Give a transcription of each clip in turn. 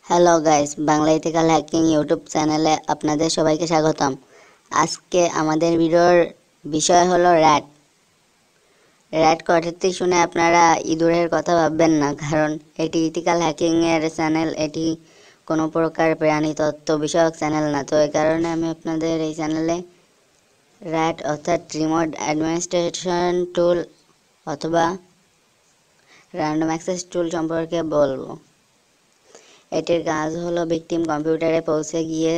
Hello guys, Bangla ethical hacking YouTube চ্যানেলে আপনাদের সবাইকে স্বাগতম। আজকে আমাদের ভিডিওর বিষয় হলো র্যাট। র্যাট কথাটি শুনে আপনারা ইঁদুরের কথা ভাববেন না, কারণ এটি ইথিক্যাল হ্যাকিং এর চ্যানেল। এটি কোনো প্রকার প্রাণী তত্ত্ব বিষয়ক চ্যানেল না। তো এই কারণে আমি আপনাদের এই চ্যানেলে র্যাট অর্থাৎ রিমোট অ্যাডমিনিস্ট্রেশন টুল অথবা র্যান্ডম অ্যাক্সেস টুল সম্পর্কে বলবো। এটির কাজ হলো ভিকটিম কম্পিউটারে পৌঁছে গিয়ে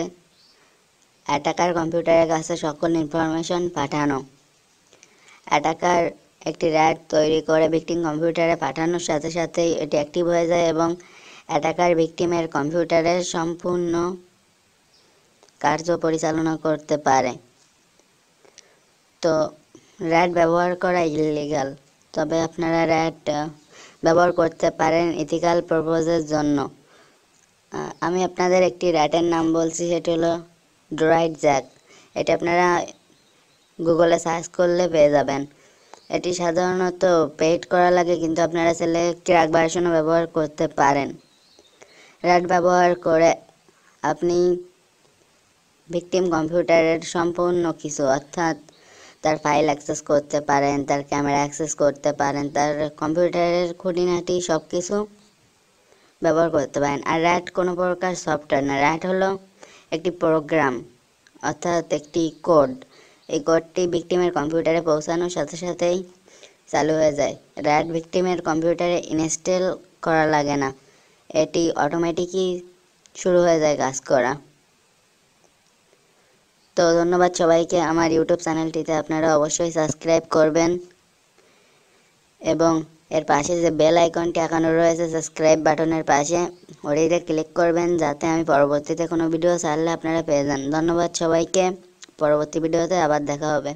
অ্যাটাকার কম্পিউটারের কাছে সকল ইনফরমেশন পাঠানো। অ্যাটাকার একটি র্যাট তৈরি করে ভিকটিম কম্পিউটারে পাঠানোর সাথে সাথেই এটি অ্যাক্টিভ হয়ে যায় এবং অ্যাটাকার ভিকটিমের কম্পিউটারের সম্পূর্ণ কার্য পরিচালনা করতে পারে। তো র্যাট ব্যবহার করা ইলিগাল, তবে আপনারা র্যাট ব্যবহার করতে পারেন ইথিক্যাল পারপোজের জন্য। আমি আপনাদের একটি র্যাটের নাম বলছি, সেটি হলো ড্রয়েড জ্যাক। এটি আপনারা গুগলে সার্চ করলে পেয়ে যাবেন। এটি সাধারণত পেইড করা লাগে, কিন্তু আপনারা চাইলে ক্র্যাক ভার্সনও ব্যবহার করতে পারেন। র্যাট ব্যবহার করে আপনি ভিকটিম কম্পিউটারের সম্পূর্ণ কিছু, অর্থাৎ তার ফাইল অ্যাক্সেস করতে পারেন, তার ক্যামেরা অ্যাক্সেস করতে পারেন, তার কম্পিউটারের খুঁটিনাটি সব কিছু ব্যবহার করতে পারেন। আর র্যাট কোনো প্রকার সফটওয়্যার না, র্যাট হলো একটি প্রোগ্রাম অর্থাৎ একটি কোড। এই কোডটি ভিকটিমের কম্পিউটারে পৌঁছানোর সাথে সাথেই চালু হয়ে যায়। র্যাট ভিকটিমের কম্পিউটারে ইনস্টল করা লাগে না, এটি অটোমেটিকই শুরু হয়ে যায় কাজ করা। তো ধন্যবাদ সবাইকে। আমার ইউটিউব চ্যানেলটিতে আপনারা অবশ্যই সাবস্ক্রাইব করবেন এবং এর পাশে যে বেল আইকনটি আঁকানো রয়েছে সাবস্ক্রাইব বাটনের পাশে, ওটিতে ক্লিক করবেন যাতে আমি পরবর্তীতে কোনো ভিডিও ছাড়লে আপনারা পেয়ে যান। ধন্যবাদ সবাইকে। পরবর্তী ভিডিওতে আবার দেখা হবে।